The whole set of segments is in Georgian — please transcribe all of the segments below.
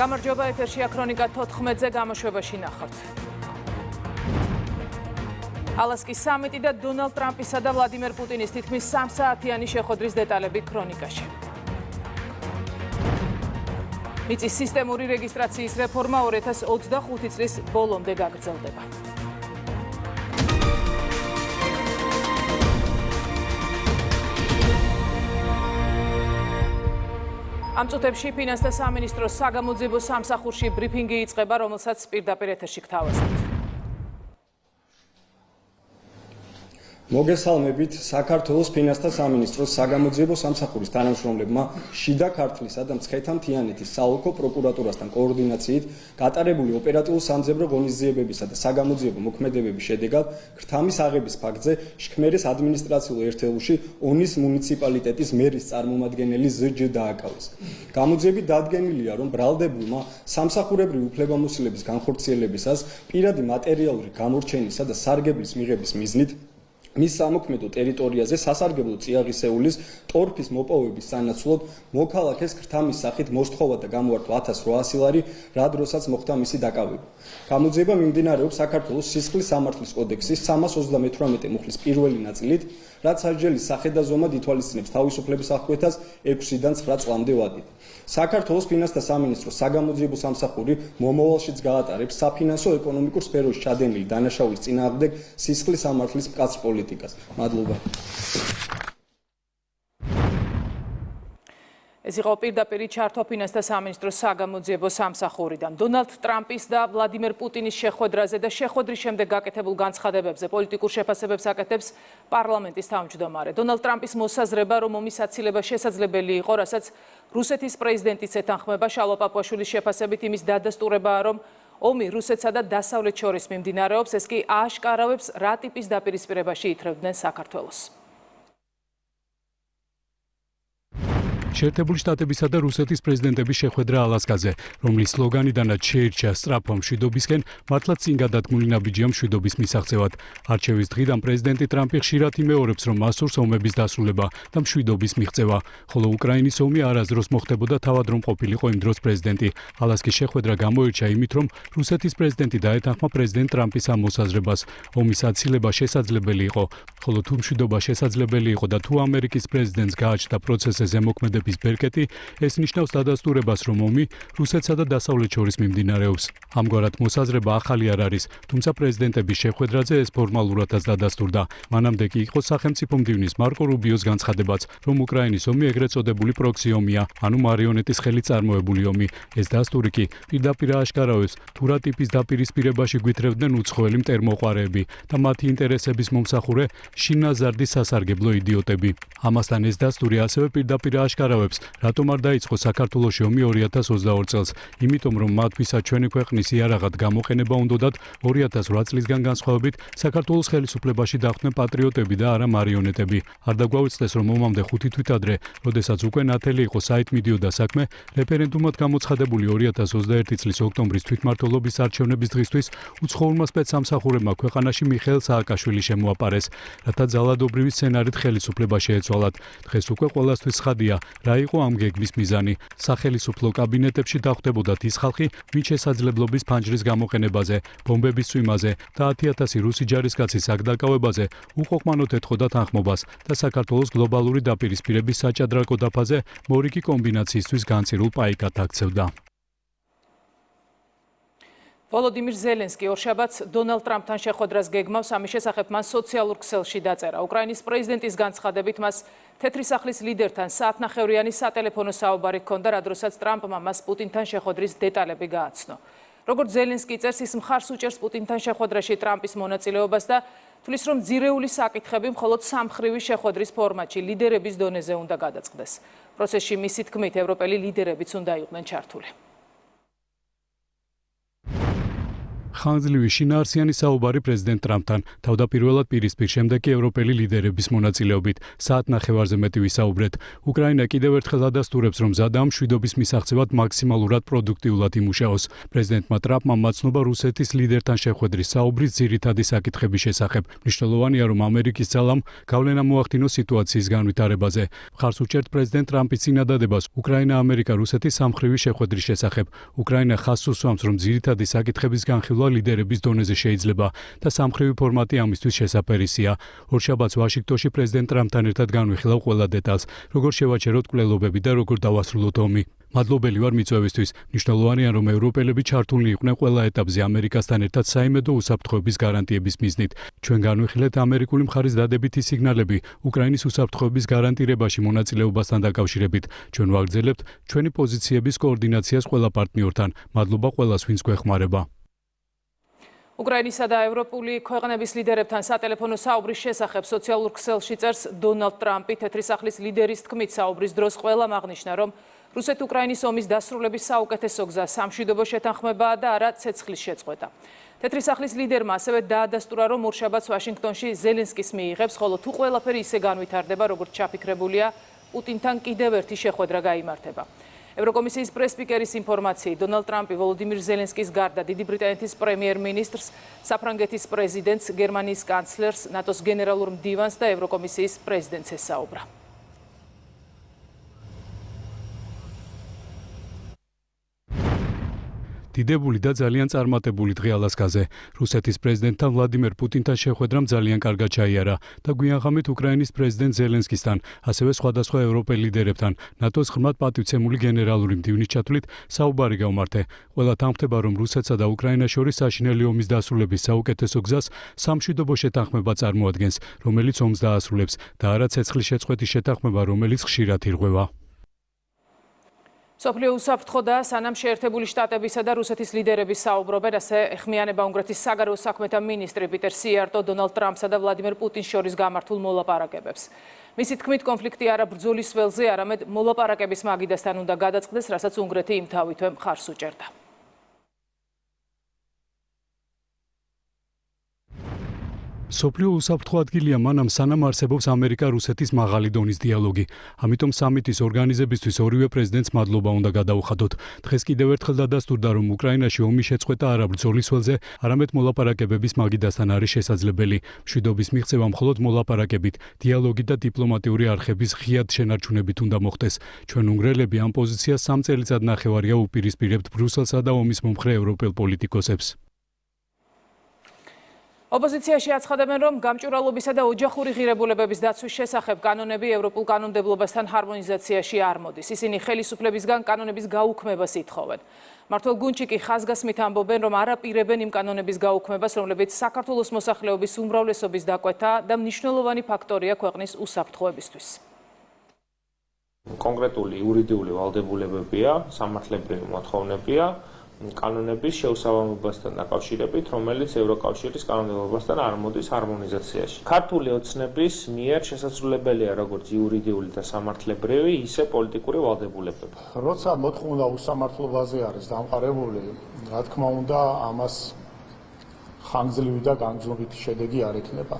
გამარჯობა, ეთერშია ქრონიკა 14-ზე გამოშვებაში ნახავთ. ალასკის სამიტი და დონალდ ტრამპისა და ვლადიმერ პუტინის თითქმის 3 საათიანი შეხვედრის დეტალები ქრონიკაში. მიწის სისტემური რეგისტრაციის რეფორმა 2025 წლის ბოლომდე გაგრძელდება. ამ წუთებში ფინანსთა სამინისტროს საგამოძიებო სამსახურში ბრიფინგი იწყება, რომელსაც პირდაპირ ეთერში გთავაზობთ. მოგესალმებით. საქართველოს ფინანსთა სამინისტროს საგამოძიებო სამსახურის თანამშრომლებმა შიდა ქართლისა და მცხეთა-მთიანეთის საოლქო პროკურატურასთან კოორდინაციით გატარებული ოპერატიულ-სამძებრო ღონისძიებებისა და საგამოძიებო მოქმედებების შედეგად ქრთამის აღების ფაქტზე შქმერეს ადმინისტრაციულ ერთეულში ონის მუნიციპალიტეტის მერის წარმომადგენელი ზ.ჯ. დააკავეს. გამოძიებით დადგენილია, რომ ბრალდებულმა სამსახურებრივი უფლებამოსილების განხორციელებისას პირადი მატერიალური გამორჩენისა და სარგებლის მიღების მიზნით მის სამოქმედო ტერიტორიაზე სასარგებლო წიაღისეულის ტორფის მოპოვების სანაცვლოდ მოქალაქეს ქრთამის სახით მოსთხოვა და გამოართვა 1800 ლარი, რა დროსაც მოხდა მისი დაკავება. გამოძიება მიმდინარეობს საქართველოს სისხლის სამართლის კოდექსის 328 მუხლის პირველი ნაწილით, რაც სასჯელის სახედაზომად ითვალისწინებს თავისუფლების აღკვეთას 6-დან 9 წლამდე ვადით. საქართველოს ფინანსთა სამინისტროს საგამოძიებო სამსახური მომავალშიც გაატარებს საფინანსო ეკონომიკურ სფეროში ჩადენილი დანაშაულის წინააღმდეგ სისხლის სამართლის მკაცრ პოლიტიკას. მადლობა. ეს იყო პირდაპირ ჩართვა ფინანსთა სამინისტროს საგამოძიებო სამსახურიდან. დონალდ ტრამპის და ვლადიმერ პუტინის შეხვედრაზე და შეხვედრის შემდეგ გაკეთებულ განცხადებებზე პოლიტიკურ შეფასებებს აკეთებს პარლამენტის თავმჯდომარე. დონალდ ტრამპის მოსაზრება, რომ ომის აცილება შესაძლებელი იყო, რასაც რუსეთის პრეზიდენტიც ეთანხმება, შალვა პაპუაშვილის შეფასებით იმის დადასტურებაა, რომ ომი რუსეთსა და დასავლეთს შორის მიმდინარეობს, ეს კი ააშკარავებს, რა ტიპის დაპირისპირებაში ითრევდნენ საქართველოს. შეერთებული შტატებისა და რუსეთის პრეზიდენტების შეხვედრა ალასკაზე, რომლის სლოგანიდანაც შეირჩა სწრაფვა მშვიდობისკენ, მართლაც წინ გადადგმული ნაბიჯია მშვიდობის მისაღწევად. არჩევის დღიდან პრეზიდენტი ტრამპი ხშირად იმეორებს, რომ მასურს ომების დასრულება და მშვიდობის მიღწევა, ხოლო უკრაინის ომი არასდროს მოხდებოდა თავად რომ ყოფილიყო იმ დროს პრეზიდენტი. ალასკის შეხვედრა გამოირჩა იმით, რომ რუსეთის პრეზიდენტი დაეთანხმა პრეზიდენტ ტრამპის ამ მოსაზრებას. ომის აცილება შესაძლებელი იყო, ხოლო თუ მშვიდობა შესაძლებელი იყო და თუ ამერიკის პრეზიდენტს გააჩნდა პროცესზე ზემოქმედების ბერკეტი, ეს ნიშნავს დადასტურებას, რომ ომი რუსეთსა და დასავლეთს შორის მიმდინარეობს. ამგვარად მოსაზრება ახალი არ არის, თუმცა პრეზიდენტების შეხვედრაზე ეს ფორმალურადაც დადასტურდა. მანამდე კი იყო სახელმწიფო მდივნის მარკო რუბიოს განცხადებაც, რომ უკრაინის ომი ეგრეთ წოდებული პროქსი ომია, ანუ მარიონეტის ხელით წარმოებული ომი. ეს დასტური კი პირდაპირ ააშკარავებს, თუ რა ტიპის დაპირისპირებაში გვითრევდნენ უცხოელი მტერმოყვარეები და მათი ინტერესების მომსახურე შინაზარდის სასარგებლო იდიოტები. ამასთან ეს დასტური ასევე პირდაპირ ააშკარავებს, რატომ არ დაიწყო საქართველოში ომი 2022 წელს, იმიტომ რომ მათთვისაც ჩვენი ქვეყნის იარაღად გამოყენება უნდოდათ 2008 წლისგან განსხვავებით საქართველოს ხელისუფლებაში დახვდნენ პატრიოტები და არა მარიონეტები. არ დაგვაუწყდეს, რომ ომამდე 5 თვით ადრე, როდესაც უკვე ნათელი იყო საით მიდიოდა საქმე, რეფერენდუმად გამოცხადებული 2021 წლის ოქტომბრის თვითმმართველობის არჩევნების დღისთვის უცხოურმა სპეცსამსახურებმა ქვეყანაში მიხეილ სააკაშვილი შემოაპარეს, რათა ძალადობრივი სცენარით ხელისუფლება შეეცვალათ. დღეს უკვე ყველასთვის ცხადია, რა იყო ამ გეგმის მიზანი. სახელისუფლო კაბინეტებში დახვდებოდათ ის ხალხი, ვინც შესაძლებლობის ფანჯრის გამოყენებაზე, ბომბების წვიმაზე და 10,000 რუსი ჯარისკაცის აქ დაკავებაზე უყოყმანოდ ეთხოვდა თანხმობას და საქართველოს გლობალური დაპირისპირების საჭადრაკო დაფაზე მორიგი კომბინაციისთვის განწირულ პაიკად აქცევდა. ვოლოდიმირ ზელენსკი ორშაბათს დონალდ ტრამპთან შეხვედრას გეგმავს, ამის შესახებ მან სოციალურ ქსელში დაწერა. უკრაინის პრეზიდენტის განცხადებით მას თეთრი სახლის ლიდერთან საათნახევრიანი სატელეფონო საუბარი ჰქონდა, რა დროსაც ტრამპმა მას პუტინთან შეხვედრის დეტალები გააცნო. როგორც ზელენსკი წერს, ის მხარს უჭერს პუტინთან შეხვედრაში ტრამპის მონაწილეობას და თვლის, რომ ძირეული საკითხები მხოლოდ სამხრივი შეხვედრის ფორმატში ლიდერების დონეზე უნდა გადაწყდეს. პროცესში მისი თქმით, ევროპელი ლიდერებიც უნდა იყვნენ ჩართული. ხანგრძლივი შინაარსიანი საუბარი პრეზიდენტ ტრამპთან, თავდაპირველად პირისპირ, შემდეგ კი ევროპელი ლიდერების მონაწილეობით, საათნახევარზე მეტი ვისაუბრეთ. უკრაინა კიდევ ერთხელ ადასტურებს, რომ მზად ამ მშვიდობის მისაღწევად მაქსიმალურად პროდუქტიულად იმუშაოს. პრეზიდენტმა ტრამპმა მაცნობა რუსეთის ლიდერთან შეხვედრის საუბრის ძირითადი საკითხების შესახებ. მნიშვნელოვანია, რომ ამერიკის ძალამ გავლენა მოახდინოს სიტუაციის განვითარებაზე. მხარს უჭერთ პრეზიდენტ ტრამპის წინადადებას უკრაინა-ამერიკა-რუსეთის სამხრივი შეხვედრის შესახებ. უკრაინა ხაზს უსვამს, რომ ძირითადი საკითხების განხილვა ლიდერების დონეზე შეიძლება და სამხრივი ფორმატი ამისთვის შესაფერისია. ორშაბათს ვაშინგტონში პრეზიდენტ ტრამპთან ერთად განვიხილავ ყველა დეტალს, როგორ შევაჩეროთ კვლელობები და როგორ დავასრულოთ ომი. მადლობელი ვარ მიწვევისთვის. მნიშვნელოვანია, რომ ევროპელები ჩართულნი იყვნენ ყველა ეტაპზე ამერიკასთან ერთად საიმედო უსაფრთხოების გარანტიების მიზნით. ჩვენ განვიხილეთ ამერიკული მხარის დადებითი სიგნალები უკრაინის უსაფრთხოების გარანტირებაში მონაწილეობასთან დაკავშირებით. ჩვენ ვაგრძელებთ ჩვენი პოზიციების კოორდინაციას ყველა პარტნიორთან. მადლობა ყველას, ვინც გვეხმარება. უკრაინისა და ევროპული ქვეყნების ლიდერებთან სატელეფონო საუბრის შესახებ სოციალურ ქსელში წერს დონალდ ტრამპი. თეთრი სახლის ლიდერის თქმით, საუბრის დროს ყველამ აღნიშნა, რომ რუსეთ-უკრაინის ომის დასრულების საუკეთესო გზა სამშვიდობო შეთანხმებაა და არა ცეცხლის შეწყვეტა. თეთრი სახლის ლიდერმა ასევე დაადასტურა, რომ ორშაბათს ვაშინგტონში ზელენსკის მიიღებს, ხოლო თუ ყველაფერი ისე განვითარდება, როგორც ჩაფიქრებულია, პუტინთან კიდევ ერთი შეხვედრა გაიმართება. ევროკომისიის პრეს-სპიკერის ინფორმაციით, დონალდ ტრამპი ვოლოდიმირ ზელენსკის გარდა დიდი ბრიტანეთის პრემიერ-მინისტრს, საფრანგეთის პრეზიდენტს, გერმანიის კანცლერს, ნატოს გენერალურ მდივანს და ევროკომისიის პრეზიდენტს ესაუბრა. დიდებული და ძალიან წარმატებული დღე ალასკაზე. რუსეთის პრეზიდენტთან ვლადიმერ პუტინთან შეხვედრამ ძალიან კარგად ჩაიარა და გვიანღამით უკრაინის პრეზიდენტ ზელენსკისთან, ასევე სხვადასხვა ევროპელ ლიდერებთან, ნატოს ღრმად პატივცემული გენერალური მდივნის ჩათვლით საუბარი გავმართე. ყველა თანხმდება, რომ რუსეთსა და უკრაინას შორის საშინელი ომის დასრულების საუკეთესო გზას სამშვიდობო შეთანხმება წარმოადგენს, რომელიც ომს დაასრულებს და არა ცეცხლის შეწყვეტის შეთანხმება, რომელიც ხშირად ირღვევა. სოფლიო უსაფრთხო და სანამ შეერთებული შტატებისა და რუსეთის ლიდერები საუბრობენ, ასე ეხმიანება უნგრეთის საგარეო საქმეთა მინისტრი პიტერ სიარტო დონალდ ტრამპსა და ვლადიმერ პუტინს შორის გამართულ მოლაპარაკებებს. მისი თქმით, კონფლიქტი არა ბრძოლის ველზე, არამედ მოლაპარაკების მაგიდასთან უნდა გადაწყდეს, რასაც უნგრეთი იმთავითვე მხარს უჭერდა. სოფლიო უსაფრთხო ადგილია მანამ სანამ არსებობს ამერიკა-რუსეთის მაღალი დონის დიალოგი. ამიტომ სამიტის ორგანიზებისთვის ორივე პრეზიდენტს მადლობა უნდა გადაუხადოთ. დღეს კიდევ ერთხელ დადასტურდა, რომ უკრაინაში ომის შეწყვეტა არა ბრძოლის ველზე, არამედ მოლაპარაკებების მაგიდასთან არის შესაძლებელი. მშვიდობის მიღწევა მხოლოდ მოლაპარაკებით, დიალოგი და დიპლომატიური არხების ღიად შენარჩუნებით უნდა მოხდეს. ჩვენ უნგრელები ამ პოზიციას 3 წელიწადნახევარია უპირისპირებთ ბრიუსელსა და ომის მომხრე ევროპელ პოლიტიკოსებს. ოპოზიციაში აცხადებენ, რომ გამჭვირვალობისა და ოჯახური ღირებულებების დაცვის შესახებ კანონები ევროპულ კანონმდებლობასთან ჰარმონიზაციაში არ მოდის. ისინი ხელისუფლებისგან კანონების გაუქმებას ითხოვენ. მართლ გუნჩი კი ხაზგასმით ამბობენ, რომ არ აპირებენ იმ კანონების გაუქმებას, რომლებიც საქართველოს მოსახლეობის უმრავლესობის დაკვეთა და მნიშვნელოვანი ფაქტორია ქვეყნის უსაფრთხოებისთვის. კონკრეტული იურიდიული ვალდებულებებია, სამართლებრივი მოთხოვნებია კანონების შეუსაბამობასთან დაკავშირებით, რომელიც ევროკავშირის კანონმდებლობასთან არ მოდის ჰარმონიზაციაში. ქართული ოცნების მიერ შესაძლებელია როგორც იურიდიული და სამართლებრივი, ისე პოლიტიკური ვალდებულებები. როცა მოთხოვნა უსამართლობაზე არის დამყარებული, რა თქმა უნდა, ამას ხანგრძლივი და განგრძობითი შედეგი არ ექნება.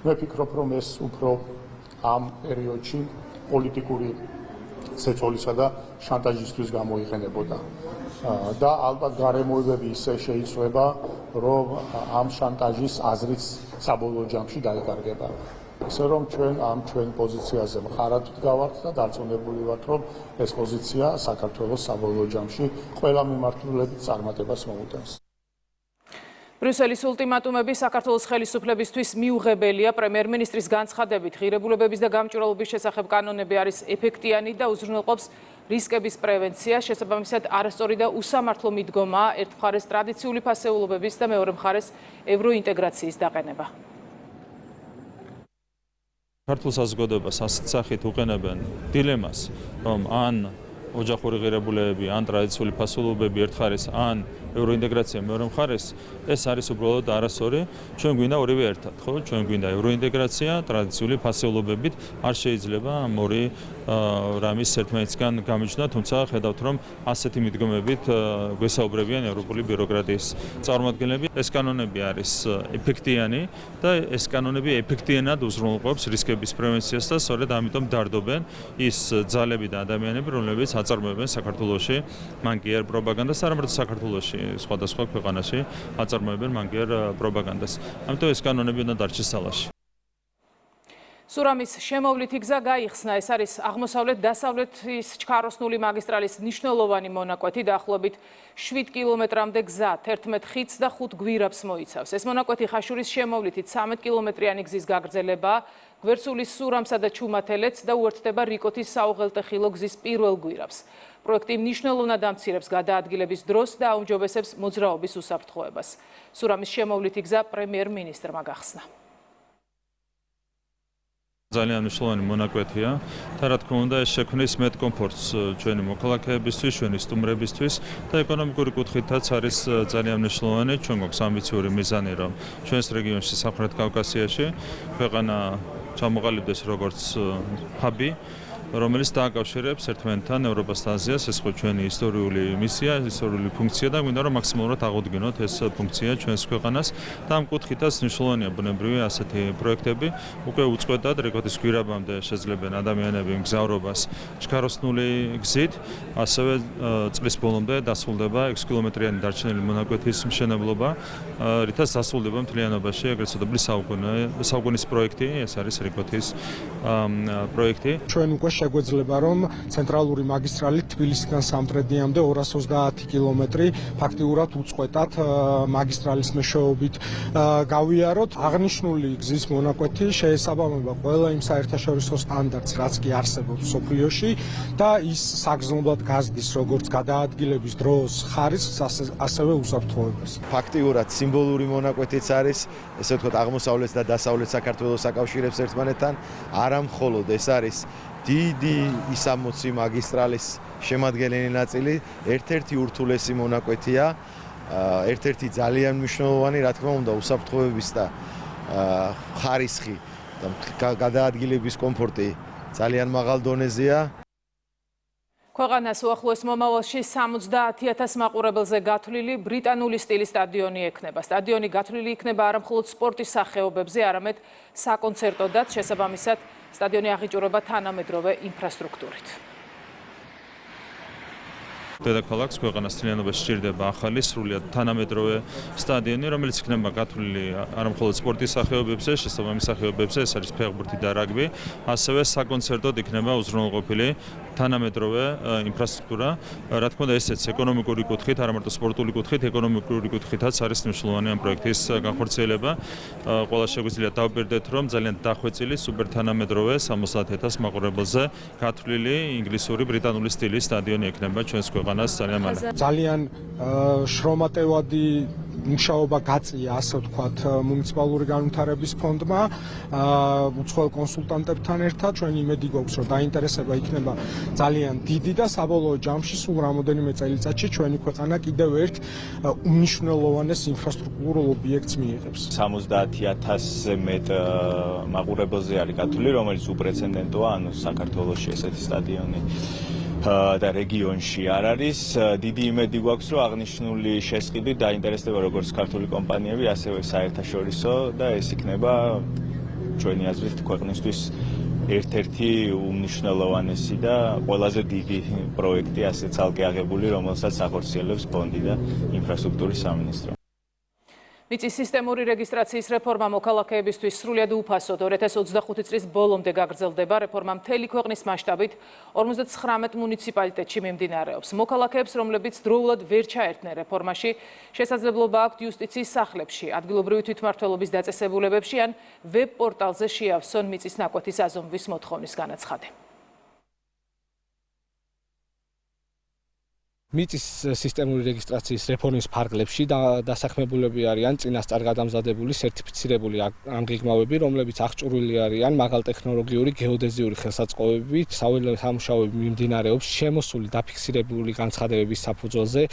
მე ვფიქრობ, რომ ეს უფრო ამ პერიოდში პოლიტიკური ცეცხლისა და შანტაჟისთვის გამოიყენებოდა. და ალბათ გარემოებები ისე შეიცვლება, რომ ამ შანტაჟის აზრიც საბოლოო ჯამში დაიკარგება. ისე რომ ჩვენ პოზიციაზე მხარად ვდგავართ და დარწმუნებული ვართ, რომ ეს პოზიცია საქართველოს საბოლოო ჯამში ყველა მიმართულებით წარმატებას მოუტანს. ბრიუსელის ულტიმატუმები საქართველოს ხელისუფლებისთვის მიუღებელია. პრემიერ-მინისტრის განცხადებით, ღირებულებების და გამჭვირვალობის შესახებ კანონები არის ეფექტიანი და უზრუნველყოფს რისკების პრევენციას, შესაბამისად არასწორი და უსამართლო მიდგომაა ერთ მხარეს ტრადიციული ფასეულობების და მეორე მხარეს ევროინტეგრაციის დაყენება. ქართულ საზოგადოებას ასეთ სახით უყენებენ დილემას, რომ ან ოჯახური ღირებულებები, ან ტრადიციული ფასეულობები ერთ მხარეს, ან ევროინტეგრაცია მეორე მხარეს, ეს არის უბრალოდ არასწორი. ჩვენ გვინდა ორივე ერთად, ხო? ჩვენ გვინდა ევროინტეგრაცია ტრადიციული ფასეულობებით, არ შეიძლება ამ ორი რამის ერთმანეთისგან გამიჯნა, თუმცა ხედავთ, რომ ასეთი მიდგომებით გვესაუბრებიან ევროპული ბიუროკრატიის წარმომადგენლები. ეს კანონები არის ეფექტიანი და ეს კანონები ეფექტიანად უზრუნველყოფს რისკების პრევენციას და სწორედ ამიტომ დარდობენ ის ძალები და ადამიანები, რომლებიც აწარმოებენ საქართველოში მანკიერ პროპაგანდას, არა მარტო საქართველოში, სხვადასხვა ქვეყანაში აწარმოებენ მანკიერ პროპაგანდას. ამიტომ ეს კანონები უნდა დარჩეს ძალაში. სურამის შემოვლითი გზა გაიხსნა. ეს არის აღმოსავლეთ-დასავლეთის ჩქაროსნული მაგისტრალის მნიშვნელოვანი მონაკვეთი, დაახლოებით 7 კილომეტრამდე გზა, 11 ხიდს და 5 გვირაბს მოიცავს. ეს მონაკვეთი ხაშურის შემოვლითით 13 კილომეტრიანი გზის გაგრძელებაა, გვერდსულის სურამსა და ჩუმათელეთს და უერთდება რიკოთის საუღელტეხილო გზის პირველ გვირაბს. პროექტი მნიშვნელოვნად ამცირებს გადაადგილების დროს და აუმჯობესებს მოძრაობის უსაფრთხოებას. სურამის შემოვლითი გზა პრემიერ-მინისტრმა გახსნა. ძალიან მნიშვნელოვანი მონაკვეთია და რა თქმა უნდა ეს შექმნის მეტ კომფორტს ჩვენი მოქალაქეებისთვის, ჩვენი სტუმრებისთვის და ეკონომიკური კუთხითაც არის ძალიან მნიშვნელოვანი. ჩვენ გვაქვს ამბიციური მიზანი, რომ ჩვენს რეგიონში, სამხრეთ კავკასიაში ქვეყანა ჩამოყალიბდეს როგორც ჰაბი, რომელიც დააკავშირებს ერთმანეთთან ევროპას და აზიას. ეს ხო ჩვენი ისტორიული მისია, ისტორიული ფუნქცია და გვინდა რომ მაქსიმალურად აღუდგინოთ ეს ფუნქცია ჩვენს ქვეყანას და ამ კუთხითაც მნიშვნელოვანია ბუნებრივი ასეთი პროექტები. უკვე უწყვეტად რეკორდის გვირაბამდე შეძლებენ ადამიანები მგზავრობას ჩქაროსნული გზით, ასევე წლის ბოლომდე დასრულდება 6 კილომეტრიანი დარჩენილი მონაკვეთის მშენებლობა, რითაც დასრულდება მთლიანობაში ეგრეთ წოდებული საუკუნის პროექტი, ეს არის რეკორდის პროექტი. ჩვენ უკვე შეგვეძლება რომ ცენტრალური მაგისტრალი თბილისიდან სამტრედიამდე 230 კილომეტრი ფაქტიურად უწყვეტად მაგისტრალის მეშვეობით გავიაროთ. აღნიშნული გზის მონაკვეთი შეესაბამება ყველა იმ საერთაშორისო სტანდარტს, რაც კი არსებობს სოფლიოში და ის საგრძნობლად გაზრდის როგორც გადაადგილების დროს ხარისხს, ასევე უსაფრთხოებას. ფაქტიურად სიმბოლური მონაკვეთიც არის, ესე ვთქვათ, აღმოსავლეთ და დასავლეთ საქართველოს აკავშირებს ერთმანეთთან, არა მხოლოდ ეს არის დიდი ისა-60 მაგისტრალის შემადგენელი ნაწილი, ერთ-ერთი ურთულესი მონაკვეთია, ერთ-ერთი ძალიან მნიშვნელოვანი, რა თქმა უნდა, უსაფრთხოების და ხარისხი და გადაადგილების კომფორტი ძალიან მაღალ დონეზეა. ქვეყანას უახლოეს მომავალში 70,000 მაყურებელზე გათვლილი ბრიტანული სტილის სტადიონი ექნება. სტადიონი გათვლილი იქნება არა მხოლოდ სპორტის სახეობებზე, არამედ საკონცერტოდაც, შესაბამისად სტადიონი აღიჭურება თანამედროვე ინფრასტრუქტურით. დედაქალაქს ქვეყანას მთლიანობაში სჭირდება ახალი სრულიად თანამედროვე სტადიონი, რომელიც იქნება გათვლილი არა მხოლოდ სპორტის სახეობებზე, შესაბამის სახეობებზე, ეს არის ფეხბურთი და რაგბი, ასევე საკონცერტოდ იქნება უზრუნველყოფილი თანამედროვე ინფრასტრუქტურა. რა თქმა უნდა, ესეც ეკონომიკური კუთხით, არა მარტო სპორტული კუთხით, ეკონომიკური კუთხითაც არის მნიშვნელოვანი ამ პროექტის განხორციელება. ყველა შეგვიძლია დავბერდეთ, რომ ძალიან დახვეწილი სუპერთანამედროვე 70,000 მაყურებელზე გათვლილი ინგლისური ბრიტანული სტილის სტადიონი ექნება ჩვენს ქვეყანას ძალიან მალე. ძალიან შრომატევადი მუშაობა გაწია, ასე ვთქვათ, მუნიციპალური განვითარების ფონდმა, უცხოელ კონსულტანტებთან ერთად. ჩვენი იმედი გვაქვს, რომ დაინტერესება იქნება ძალიან დიდი და საბოლოო ჯამში სულ რამოდენიმე წელიწადში ჩვენი ქვეყანა კიდევ ერთ უმნიშვნელოვანეს ინფრასტრუქტურულ ობიექტს მიიღებს. 70,000-ზე მეტ მაყურებელზე არის გათვლილი, რომელიც უპრეცედენტოა, ანუ საქართველოში ესეთი სტადიონი და რეგიონში არ არის. დიდი იმედი გვაქვს, რომ აღნიშნული შესყიდვით დაინტერესდება როგორც ქართული კომპანიები, ასევე საერთაშორისო და ეს იქნება ჩვენი აზრით ქვეყნისთვის ერთ-ერთი უმნიშვნელოვანესი და ყველაზე დიდი პროექტი ასე ცალკე აღებული, რომელსაც ახორციელებს ფონდი და ინფრასტრუქტურის სამინისტრო. მიწის სისტემური რეგისტრაციის რეფორმა მოქალაქეებისთვის სრულიად უფასოდ 2025 წლის ბოლომდე გაგრძელდება. რეფორმა მთელი ქვეყნის მასშტაბით 59 მუნიციპალიტეტში მიმდინარეობს. მოქალაქეებს, რომლებიც დროულად ვერ ჩაერთნენ რეფორმაში, შესაძლებლობა აქვთ იუსტიციის სახლებში, ადგილობრივი თვითმმართველობის დაწესებულებებში ან ვებ პორტალზე შეავსონ მიწის ნაკვეთის აზომვის მოთხოვნის განაცხადი. მიწის სისტემური რეგისტრაციის რეფორმის ფარგლებში დასაქმებულები არიან წინასწარ გადამზადებული სერტიფიცირებული ამღიგმავები, რომლებიც აღჭურვილი არიან მაღალ ტექნოლოგიური გეოდეზიური ხელსაწყოებით, სამუშაოები მიმდინარეობს შემოსული დაფიქსირებული განცხადებების საფუძველზე,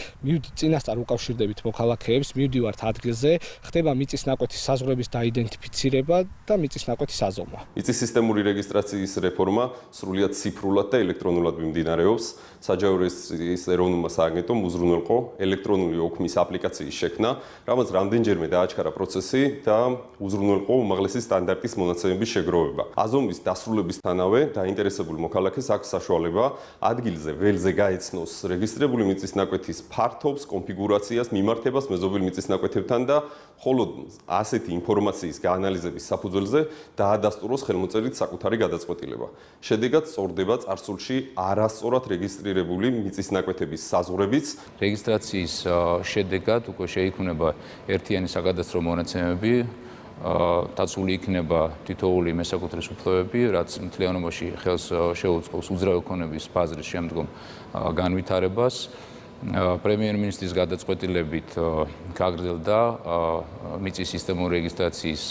წინასწარ უკავშირდებით მოქალაქეებს, მივდივართ ადგილზე, ხდება მიწის ნაკვეთის საზღვრების დაიდენტიფიცირება და მიწის ნაკვეთის აზომვა. მიწის სისტემური რეგისტრაციის რეფორმა სრულიად ციფრულად და ელექტრონულად მიმდინარეობს. საჯარო რეგისტრაციის ეროვნულმა სააგენტომ უზრუნველყო ელექტრონული ოქმის აპლიკაციის შექმნა, რამაც რამდენჯერმე დააჩქარა პროცესი და უზრუნველყო უმაღლესი სტანდარტის მონაცემების შეგროვება. აზომვის დასრულებისთანავე დაინტერესებული მოქალაქეს აქვს საშუალება ადგილზე ველზე გაეცნოს რეგისტრირებული მიწის ნაკვეთის ფართობს, კონფიგურაციას, მიმართებას მეზობელ მიწის ნაკვეთებთან და მხოლოდ ასეთი ინფორმაციის გაანალიზების საფუძველზე დაადასტუროს ხელმოწერით საკუთარი გადაწყვეტილება. შედეგად სწორდება წარსულში არასწორად რეგისტრირებული მიწის ნაკვეთების საზღვრებიც. რეგისტრაციის შედეგად უკვე შეიქმნება ერთიანი საკადასტრო მონაცემები, დაცული იქნება თითოეული მესაკუთრების უფლებები, რაც მთლიანობაში ხელს შეუწყობს უძრავი ქონების ბაზრის შემდგომ განვითარებას. პრემიერ-მინისტრის გადაწყვეტილებით გაგრძელდა მიწის სისტემური რეგისტრაციის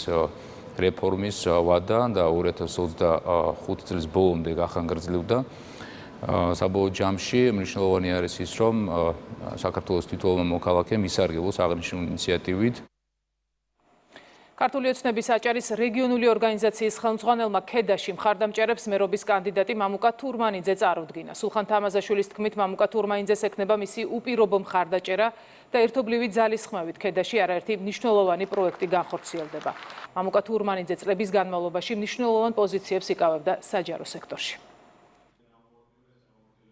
რეფორმის ვადა და 2025 წლის ბოლომდე გახანგრძლივდა. საბოლოო ჯამში მნიშვნელოვანი არის ის, რომ საქართველოს თითოეულმა მოქალაქემ ისარგებლოს აღნიშნული ინიციატივით. ქართული ოცნების აჭარის რეგიონული ორგანიზაციის ხელმძღვანელმა ქედაში მხარდამჭერებს მერობის კანდიდატი მამუკა თურმანიძე წარუდგინა. სულხან თამაზაშვილის თქმით, მამუკა თურმანიძეს ექნება მისი უპირობო მხარდაჭერა და ერთობლივი ძალისხმევით ქედაში არაერთი მნიშვნელოვანი პროექტი განხორციელდება. მამუკა თურმანიძე წლების განმავლობაში მნიშვნელოვან პოზიციებს იკავებდა საჯარო სექტორში.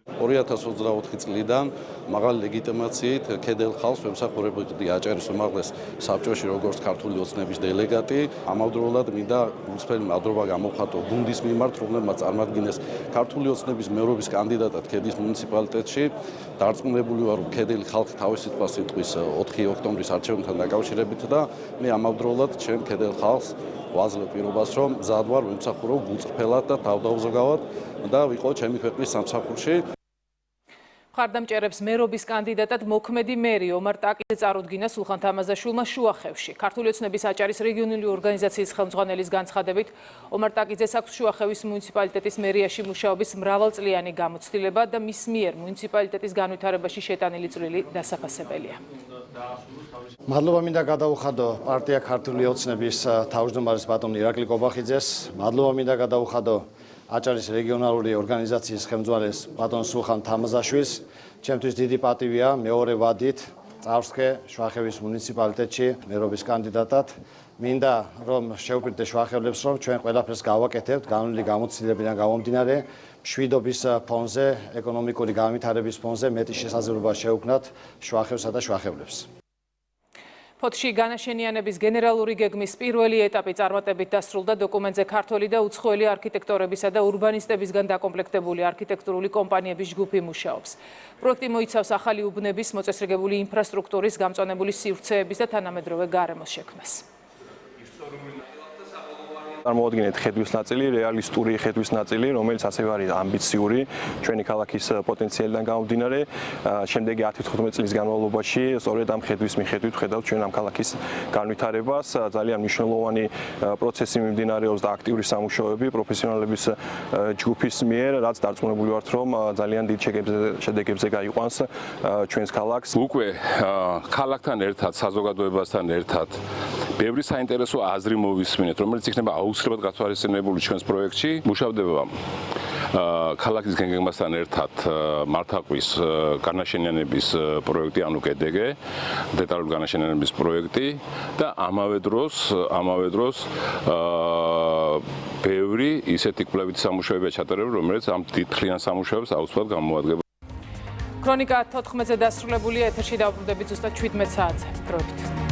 2024 წლიდან მაღალი ლეგიტიმაციით ქედელ ხალხს ვემსახურებოდი აჭარის უმაღლეს საბჭოში როგორც ქართული ოცნების დელეგატი. ამავდროულად მინდა უცხოელი მადლობა გამოვხატო გუნდის მიმართ, რომელმაც წარმატგინეს ქართული ოცნების მერობის კანდიდატად ქედის მუნიციპალიტეტში. დარწმუნებული ვარ, რომ ქედელი ხალხი თავის სიტყვას იტყვის 4 ოქტომბრის არჩევნებთან დაკავშირებით და მე ამავდროულად ჩემ ქედელ ხალხს ვაძლევ პირობას, რომ მზად ვარ ვემსახურო გულწრფელად და თავდაუზოგავად და ვიყო ჩემი ქვეყნის სამსახურში. მხარდამჭერებს მერობის კანდიდატად მოქმედი მერი ომარ ტაკიძე წარუდგინა სულხან თამაზაშვილმა შუახევში. ქართული ოცნების აჭარის რეგიონული ორგანიზაციის ხელმძღვანელის განცხადებით, ომარ ტაკიძეს აქვს შუახევის მუნიციპალიტეტის მერიაში მუშაობის მრავალწლიანი გამოცდილება და მის მიერ მუნიციპალიტეტის განვითარებაში შეტანილი წვლილი დასაფასებელია. მადლობა მინდა გადაუხადო პარტია ქართული ოცნების თავმჯდომარის ბატონ ირაკლი კობახიძეს. მადლობა მინდა გადაუხადო აჭარის რეგიონალური ორგანიზაციის ხელმძღვანელს ბატონ სულხან თამაზაშვილს. ჩემთვის დიდი პატივია მეორე ვადით წავსდგე შუახევის მუნიციპალიტეტში მერობის კანდიდატად. მინდა რომ შევპირდე შუახევლებს, რომ ჩვენ ყველაფერს გავაკეთებთ განვლილი გამოცდილებიდან გამომდინარე, მშვიდობის ფონზე, ეკონომიკური განვითარების ფონზე მეტი შესაძლებლობა შევქმნათ შუახევსა და შუახევლებს. ფოთში განაშენიანების გენერალური გეგმის პირველი ეტაპი წარმატებით დასრულდა. დოკუმენტზე ქართველი და უცხოელი არქიტექტორებისა და ურბანისტებისგან დაკომპლექტებული არქიტექტურული კომპანიების ჯგუფი მუშაობს. პროექტი მოიცავს ახალი უბნების, მოწესრიგებული ინფრასტრუქტურის, გამწვანებული სივრცეების და თანამედროვე გარემოს შექმნას. წარმოუდგინეთ ხედვის ნაწილი, რეალისტური ხედვის ნაწილი, რომელიც ასევე არის ამბიციური ჩვენი ქალაქის პოტენციალიდან გამომდინარე. შემდეგი 10-15 წლის განმავლობაში სწორედ ამ ხედვის მიხედვით ვხედავთ ჩვენ ამ ქალაქის განვითარებას. ძალიან მნიშვნელოვანი პროცესი მიმდინარეობს და აქტიური სამუშაოები პროფესიონალების ჯგუფის მიერ, რაც დარწმუნებული ვართ, რომ ძალიან დიდ შედეგებზე გაიყვანს ჩვენს ქალაქს. უკვე ქალაქთან ერთად, საზოგადოებასთან ერთად ბევრი საინტერესო აზრი მოვისმინეთ, რომელიც იქნება აუცილებლად გათვალისწინებული ჩვენს პროექტში. მუშავდება ქალაქის გეგმასთან ერთად მართაყვის განაშენიანების პროექტი, ანუ KDG, დეტალური განაშენიანების პროექტი და ამავე დროს ბევრი ისეთი კვლევითი სამუშაოებია ჩატარებული, რომელიც ამ დიდხლიან სამუშაოებს აუცილებლად გამოადგება. ქრონიკა 14-ზე დასრულებულია, ეთერში დავბრუნდებით ზუსტად 17 საათზე. დროებით.